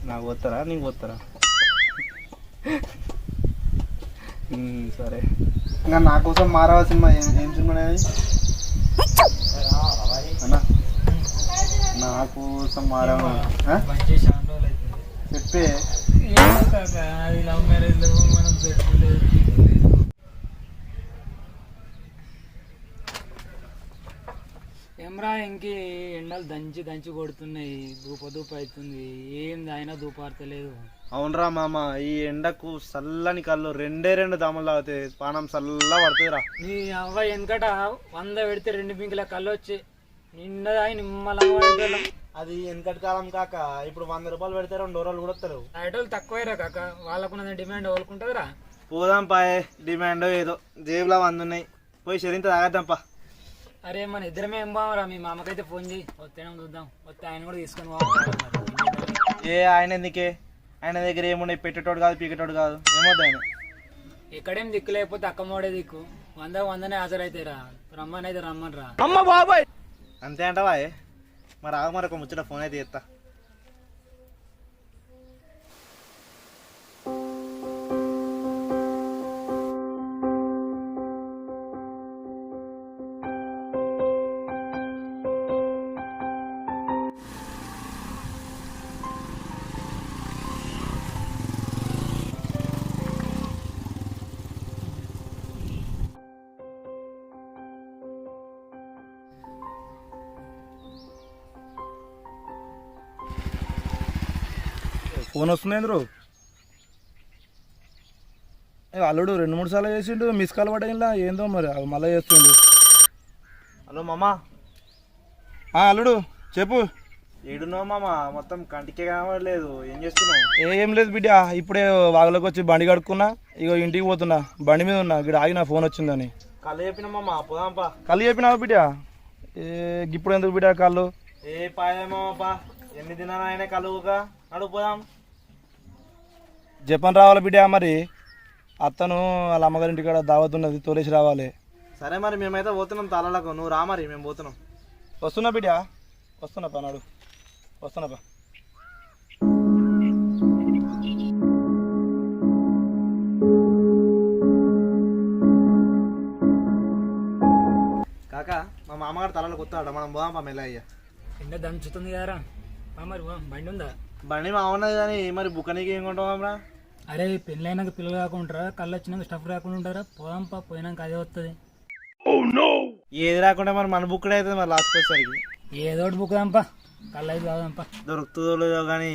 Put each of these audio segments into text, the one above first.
నాకు పోతారా నీకు పోతారా? సరే. ఇంకా నా కోసం మారవ సినిమా ఏం సినిమా అన్న? నా కోసం మారవ చెప్పే. లవ్ మ్యారేజ్ మనం పెట్టుకోలేదు. ఏమరా ఇంక ఎండలు దంచి దంచి కొడుతున్నాయి, దూప అవుతుంది, ఏంది అయినా దూపారతలేదు. అవునరా మామ, ఈ ఎండకు చల్లని కళ్ళు రెండు దమలు తాగుతాయి, పానం చల్ల పడుతుందిరా. నీ అవ్వ వెనకట 100 పెడితే 2 పింకుల కళ్ళు వచ్చి నిండదాయి నిమ్మలంగా. అది వెనకటి కాలం కాక, ఇప్పుడు 100 రూపాయలు పెడితే 2 రోజులు కూడా వస్తారు. ఐటోళ్ళు తక్కువైరా కాక, వాళ్ళకున్న డిమాండ్ ఎవరుకుంటుందిరా. పోదాం పాయే, డిమాండ్ ఏదో జేబులో 100 ఉన్నాయి, పోయి శరీంత తాగద్దాంపా. అరే మన ఇద్దరమే ఏం బావరా, మీ మామకైతే ఫోన్ చేయి, వస్తేనే చూద్దాం, వస్తే ఆయన కూడా తీసుకొని పోవాలి. ఏ ఆయన ఎందుకే, ఆయన దగ్గర ఏమున్నాయి, పెట్టేటోడు కాదు పీకేటోడు కాదు, ఏమవుతుంది ఆయన. ఎక్కడేం దిక్కు లేకపోతే అక్కమ్మోడే దిక్కు, 100 హాజరైతేరా, రమ్మని అయితే రమ్మని రా. అమ్మ బాబాయ్ అంతే అంటావా? మరి ఆగ మరొక ముచ్చట ఫోన్ అయితే ఎత్తా. ఫోన్ వస్తుంది అల్లుడు 2-3 సార్లు చేసిండు, మిస్ కాల్ పడేలా ఏందో మరి మళ్ళీ చేస్తుండు. హలో మామా. అల్లుడు చెప్పు. ఏడున్నావు మామ, మొత్తం కంటికే కనబడలేదు, ఏం చేస్తున్నావు? ఏం లేదు బిడ్డ, ఇప్పుడే వాగులోకి వచ్చి బండి కడుక్కున్నా, ఇగో ఇంటికి పోతున్నా, బండి మీద ఉన్నా, ఇక్కడ ఆగి నా ఫోన్ వచ్చిందని. కళ్ళు చెప్పినా మామ, పోదాంపా. కళ్ళు చెప్పినావు బిడ్డ? ఇప్పుడు ఎందుకు బిడ్డ కళ్ళు? ఏ పాయమాపా, ఎన్ని దినాలు ఆయన కలుగుగా, అడుగు పోదాం. జపాన్ రావాలి బిడ్డ, మరి అత్తను వాళ్ళ అమ్మగారి ఇంటికాడ దావత్ ఉన్నది, తోలేసి రావాలి. సరే మరి మేమైతే పోతున్నాం తాళలకు, నువ్వు రా మరి, మేము పోతున్నాం. వస్తున్నా బిడ్డ, వస్తున్నా పా, నాడు వస్తున్నా పా. కాకా, మా మామగారు తలలో కొత్తాడ, మనం పోదాం పా మెల్ల. అయ్యా ఎండ దంచుతుంది కదరా, మరి బండి ఉందా? బండి మా ఉన్నది కానీ మరి బుక్కనీకి ఏం కొంటాం రా? అరే పెళ్ళైనాక పిల్లలు కాకుండా కళ్ళు వచ్చినాక స్టఫ్ రాకుండా ఉంటారా, పోదాంపా, పోయినాక అదే వస్తుంది. ఏది రాకుండా మరి మన బుక్కడే అవుతుంది మరి లాస్ట్ వచ్చేసరికి. ఏదో ఒకటి బుక్కుదాంపా, కళ్ళు అయితే కాదాంపా. దొరుకుతుందో లేదో కానీ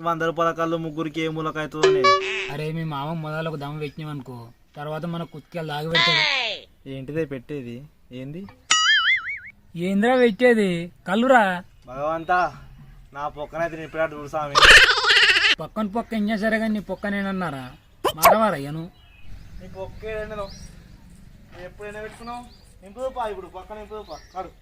100 రూపాయల కళ్ళు ముగ్గురికి ఏ మూలక అవుతుందో. అరే మీ మామ మొదలు ఒక దమ్మ పెట్టినాం అనుకో, తర్వాత మన కుత్తికి దాగి పెడతాడు. ఏంటిదే పెట్టేది? ఏంది ఏంద్రా పెట్టేది? కళ్ళురా. భగవంతా, నా పొక్కనైతే నింపినట్టు చూడు స్వామి. పక్క ఏం చేశారే కానీ నీ పొక్క నేనన్నారా, మారవారయ్యను. నీ పొక్కే నువ్వు ఎప్పుడైనా పెట్టుకున్నావు? నింపుదోపా, ఇప్పుడు పక్క నింపుదోపా కాడు.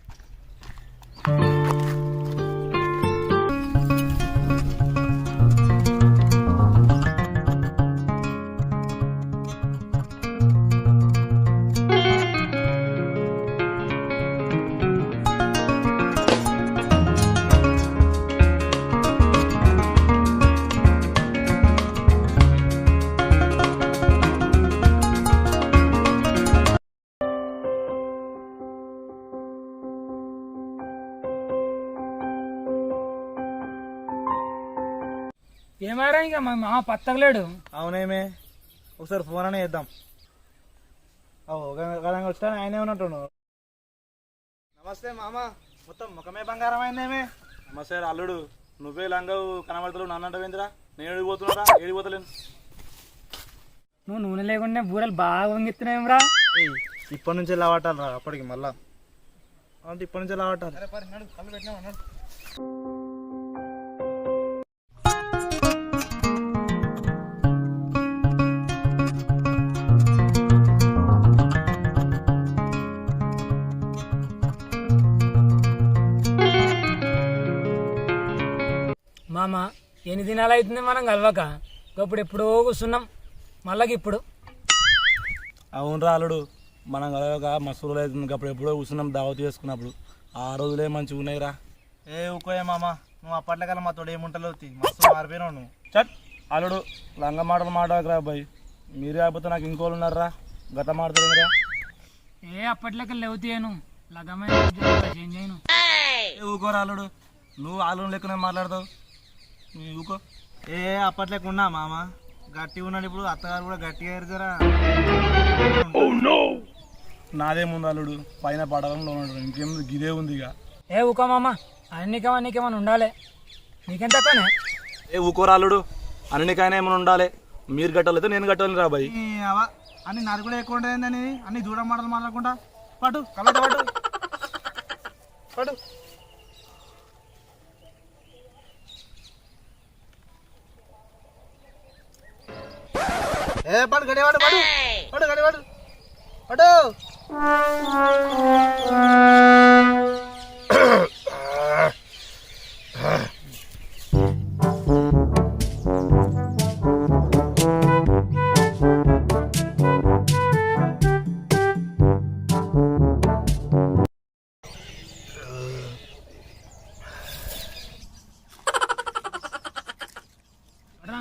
ఏమారా ఇంకా మా మామ పత్తగలేడు. అవునేమే, ఒకసారి ఫోన్ అనే చేద్దాం. గదంగా వచ్చా ఆయనే ఉన్నట్టు. నమస్తే మామ, మొత్తం ముఖమే బంగారం అయిందేమే. నమస్తే అల్లుడు, నువ్వే లంగవు కనబడతలేవు, నన్ను అంటావేంద్రా? నేను ఏడిపోతున్నారా? ఏడిపోతలేను. నువ్వు నూనె లేకుండా బూరలు బాగా వంగిస్తున్నావురా. ఇప్పటి నుంచి ఎలా పట్టాలి రా, అప్పటికి మళ్ళా అంటే ఇప్పటి నుంచి ఎలా పట్టాలి. మామ ఎన్ని దినాలు అవుతుంది మనం కలవక, ఇప్పుడు ఎప్పుడో కూర్చున్నాం మళ్ళీ ఇప్పుడు. అవును అల్లుడు, మనం కలవక మస్తు రోజులు అవుతుంది, అప్పుడు ఎప్పుడో కూర్చున్నాం దావత్ చేసుకున్నప్పుడు, ఆ రోజులే మంచిగా ఉన్నాయిరా. ఏ ఊకోయే మామ, నువ్వు అప్పట్లో కల్లా మా తోడు ఏముంటలో మస్తు మారిపోయినావు నువ్వు. చట్ అల్లుడు లంగ మాటలు మాట్లాడకరా అబ్బాయి. మీరు కాకపోతే నాకు ఇంకోళ్ళు ఉన్నారా గత మాడతారా? ఏ అప్పట్లోకి లేవుతాను లగమైన చేంజ్ అయ్యాను. ఊకోరా అల్లుడు, నువ్వు ఆలు లెక్కనే మాట్లాడతావు. ఊకో. ఏ అప్పట్లోకి ఉన్నా మామ గట్టిగా ఉన్నాడు. ఇప్పుడు అత్తగారు కూడా గట్టిగా ఎరుజరా. నాదేముంది అల్లుడు, పైన పడవలో ఉన్నాడు, ఇంకేం గిదే ఉంది ఇక. ఏ ఊకో మామ నీకేమన్నా ఉండాలి, నీకెంత తక్కువనే. ఏ ఊకోరా అల్లుడు, అన్నికైనా ఏమైనా ఉండాలి. మీరు కట్టాలైతే నేను కట్టాలి రా బాయ్. అన్ని నది కూడా ఎక్కువ ఉంటుందని అన్ని దూరం మాటలు మాట్లాడకుండా పటు కలట పటు పటు. ఏ పడు గడివాడు పడు పడు గడివాడు పడు.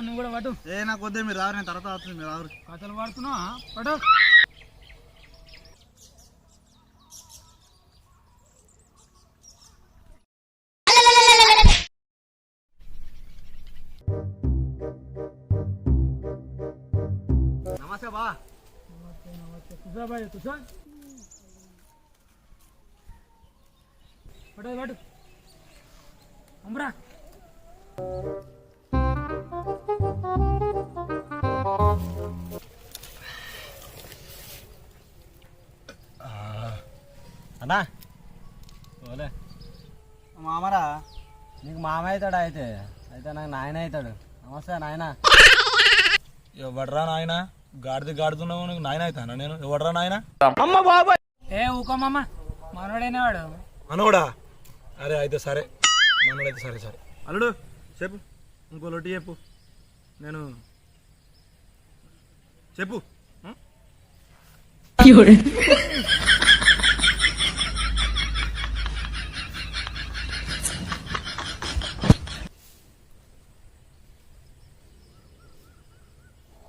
నువ్వు కూడా పట్టు. ఏ నాకు వద్దే, మీరు రారు, నేను తర్వాత అవుతుంది. మీరు రారు. కథలు పడుతున్నావా? పట్టు. నమస్తే బా. కూర్చో బాయ్ కూర్చో. పట్టు పట్టు అమ్రా. అన్నా ఓలే మామరా, నీకు మామ అవుతాడు అయితే నాకు నాయన అవుతాడు. నమస్తే నాయన. ఎవడ్రా నాయన? గాడుతున్నావు నీకు నాయన అవుతానా నేను? ఎవడ్రా నాయన? ఏ ఊకో మామ మనోడైనా వాడు. మనోడా? అరే అయితే సరే, మనోడైతే సరే సరే. అల్లుడు చెప్పు, ఇంకో లొట్టి చెప్పు. నేను చెప్పు.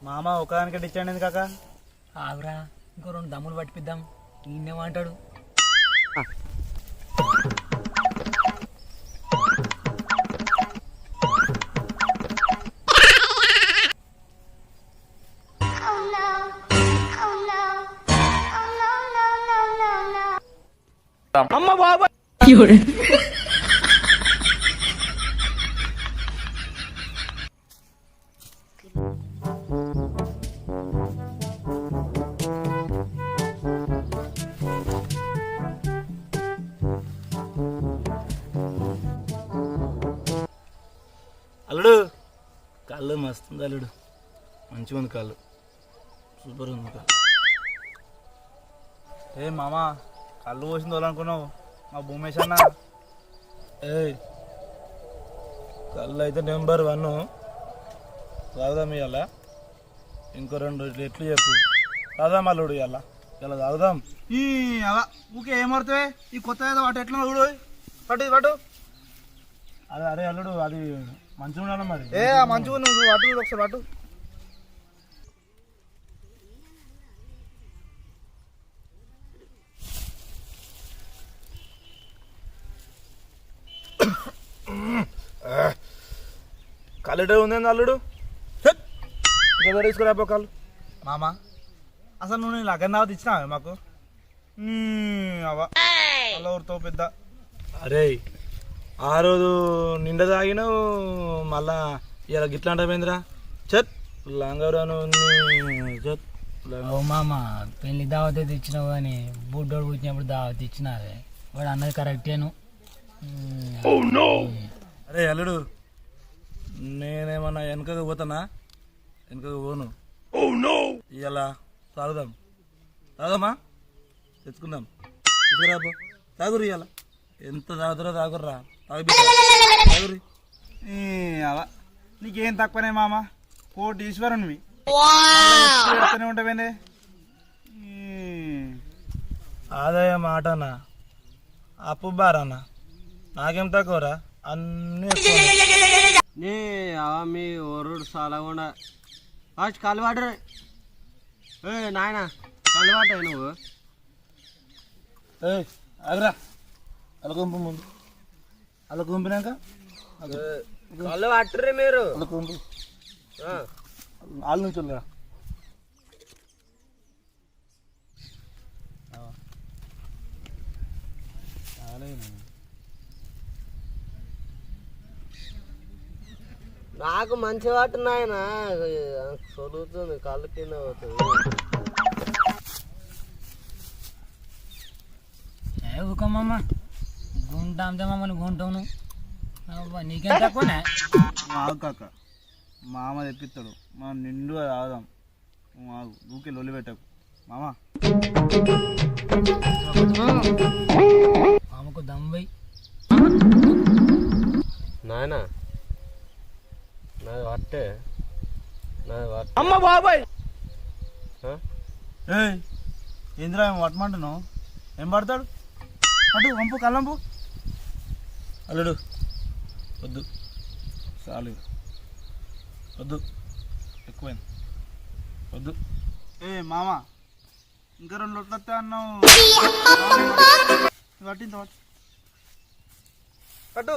మామ ఒకదానికి డిచ్చాండి ఎందుకు కాక? ఆగురా, ఇంకో 2 దమ్ములు పట్టిపిద్దాం. ఈయనేమంటాడు? అమ్మ బాబా. అల్లుడు కళ్ళు మస్తు ఉంది అల్లుడు, మంచిగా ఉంది కళ్ళు, సూపర్ ఉంది కళ్ళు. ఏ మామ కళ్ళు పోసింది వాళ్ళనుకున్నావు మా భూమేష్ అన్న. ఏ కళ్ళు అయితే నెంబర్ 1. తాగుదాం ఇవాళ, ఇంకో 2 ఎట్లు చెప్పు. తాగుదాం అల్లుడు ఇవాళ, ఇలా తాగుదాం. ఈ అలా ఊకే ఏమవుతాయి ఈ కొత్త ఏదో వాటి ఎట్లా చూడు పట్టు పట్టు. అరే అరే అల్లుడు, అది మంచిగా ఉండాలి మరి. ఏ మంచిగా నువ్వు అటు చూడు ఒకసారి పట్టు. కళ్ళెటే ఉంది అల్లుడు, ఇంకా తీసుకురాపో కళ్ళు. మామ అసలు నువ్వు నేను లగ్గం దావత్ ఇచ్చినావే మాకు? అవా అలా ఊరితో పెద్ద. అరే ఆ రోజు నిండా తాగినావు, మళ్ళా ఇలా గిట్లా అంటావేంద్రా? చత్ లంగరాను చత్. ఓ మామ పెళ్లి దావత్ అయితే ఇచ్చినావు కానీ బుడ్డోడు పుట్టినప్పుడు దావత్ ఇచ్చినావే. వాడు అన్నది కరెక్టేను. అరే అల్లుడు, నేనేమన్నా వెనకకు పోతానా? వెనకకు పోను. ఇలా తాగుదాం, తాగుదామా? తెచ్చుకుందాం, తీసుకురాపో. తాగురు ఇవాళ, ఎంత తాగుతారో తాగుర్రా, తాగురి. అవా నీకేం తక్కువనే మామ, కోటీశ్వరునివి ఉంటావేందే. ఆదాయం ఆటనా, అప్పు బారన్నా, నాకేం తక్కువరా? అన్నీ ఎక్కువ. నీ మీ ఒరుడు సలగుండా ఫస్ట్ కలవాడు నాయన కలవాట నువ్వు ఏయ్ ఆగరా అలా గుంపు ముందు అలా గుంపినాక కళ్ళు పట్టరే మీరు అలా గుంపు వాళ్ళ నుంచి వెళ్ళరా నాకు మంచి వాటి నాయన సొలుగుతుంది కళ్ళు కింద పోతుంది ఊకమ్మమ్మ గుంట అంతే మమ్మల్ని గుంటావు నువ్వు నీకేం తక్కువనే ఆగు కాక మామ తెప్పిస్తాడు మనం నిండు ఆదాం ఆగు ఊకే లొల్లి పెట్టకు మామ మామకు దమ్వై నాయన నాది పట్టే నాది పట్టే అమ్మ బాబాయ్ ఏయ్ ఇందిరా ఏం పట్టమంటున్నావు ఏం పడతాడు అటు వంపు కల్లంపు అల్లుడు వద్దు చాలు వద్దు ఎక్కువైంది వద్దు. ఏ మామ ఇంకా 2 లొట్లు వస్తే అన్నావు పట్టింత పట్టు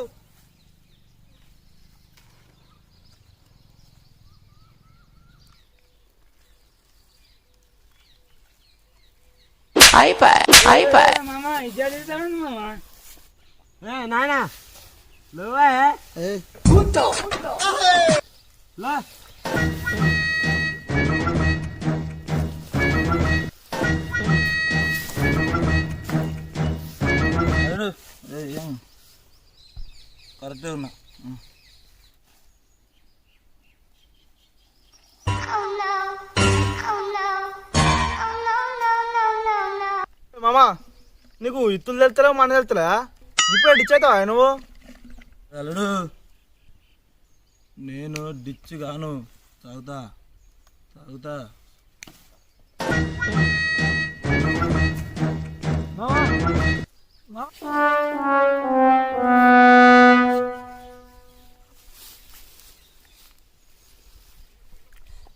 మామ ఇది మామ నాయన నువ్వే లా అల్లుడు ఏం కరెక్టే ఉన్నా మామ నీకు ఇత్తులు తెలుతలేవు మన తెలుతలే ఇప్పుడు డిచ్ అవుతావా నువ్వు అల్లుడు నేను డిచ్ గాను తాగుతా తాగుతా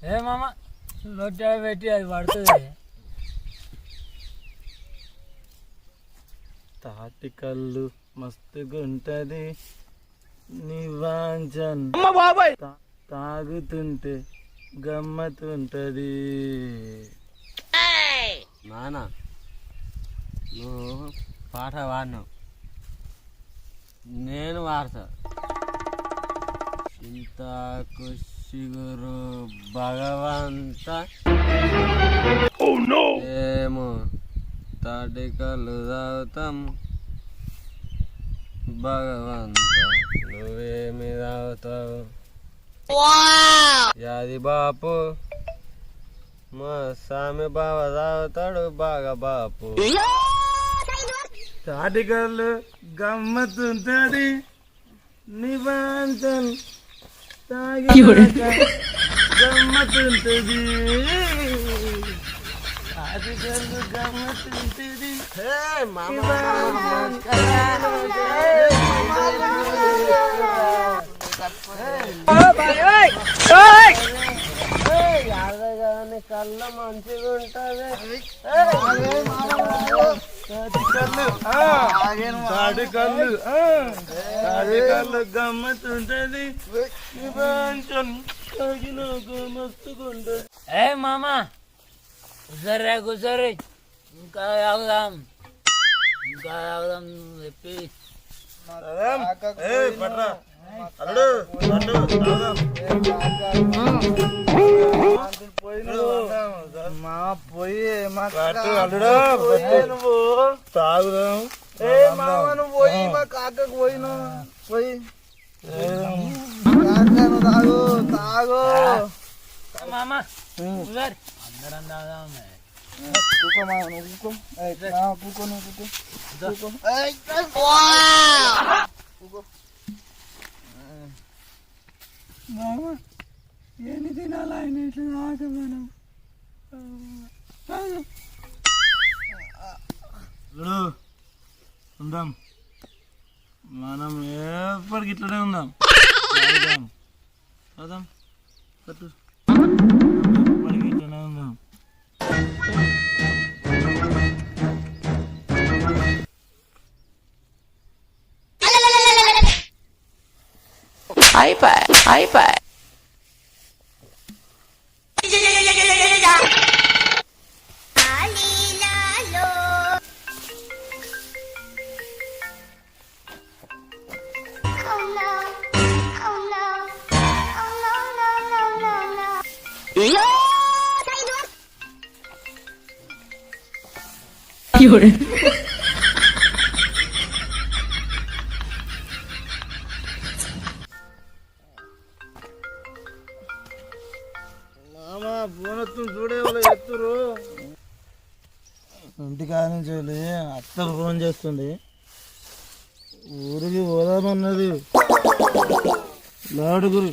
ఏ మామ లొట్టె పెట్టి అది పడుతుంది తాటి కళ్ళు మస్తుగా ఉంటది నీ వాంఛన్ తాగుతుంటే గమ్మతుంటది. నాన్న నువ్వు పాట పాడినావు నేను వాడతా చింతాకు చిగురు భగవంత ఏమో తాటి కళ్ళు తాగుతాము భగవంత నువ్వేమి తాగుతావు యాది బాపు మా స్వామి బావ తాగుతాడు బాగా బాపు తాటి కళ్ళు గమ్మతుంటది నీ వాంఛన్ తాగినాక గమ్మతుంటది తాటి కళ్ళు గమ్మతుంటది కళ్ళ మంచిగా ఉంటది తాటి కళ్ళు గమ్మతుంటది నీ వాంఛన్ తాగినాక మస్తుకుంటది. ఏ మామ కూసరే కూసరే ఇంకా తాగుదాం చెప్పి పట్రా అల్లుడు పట్టు తాగుదాం. మా పోయి పట్టు అల్లుడు పట్టు నువ్వు తాగుదాం. ఏ మామ నువ్వు పోయి మా కాకకు పోయిను పోయి తాగు తాగు మామ కూసరే అందరం తాగుదాం కూకో మామ నువ్వు కూకో కూకో నువ్వు కూకో మామ ఎన్ని తినాలి ఆయన ఇట్లా తాగ మనం అల్లుడు ఉందాం మనం ఎప్పటికి ఇట్లనే ఉందాం. తాగుదాం. తాగుదాం. కట్టు. ఎప్పటికి ఇట్లనే ఉందాం. అయిపోయి మామా ఫోన్ వస్తుంది చూడే వాళ్ళు ఎత్తురు. ఇంటికాడ నుంచి వెళ్ళి అత్తలు ఫోన్ చేస్తుంది. ఊరికి పోదామన్నది. లాడుగురు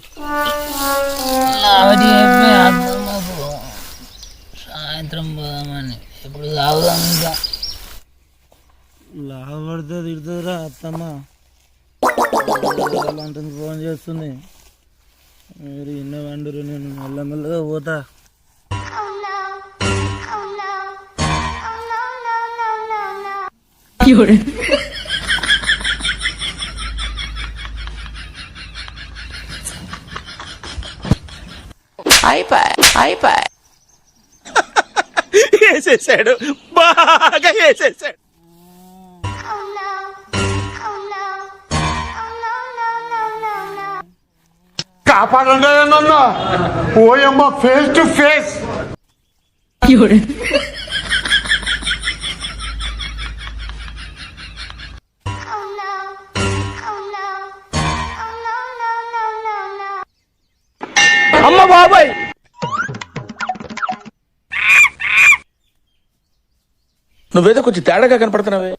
సాయంత్రం పోదామని ఇప్పుడు తాగుదాం ఇంకా. లాభపడితే తిడుతుందిరా అత్తమ్మ. అలాంటిది ఫోన్ చేస్తుంది. మీరు ఇన్న వండురు, నేను మెల్లమెల్లగా పోతా. అయిపోయి వేసేసాడు, బాగా వేసేసాడు. కాపాడండి నన్ను. ఓయమ్మ ఫేస్ టు ఫేస్. అమ్మ బాబాయ్, నువ్వేదో కొంచెం తేడాగా కనపడుతున్నావే.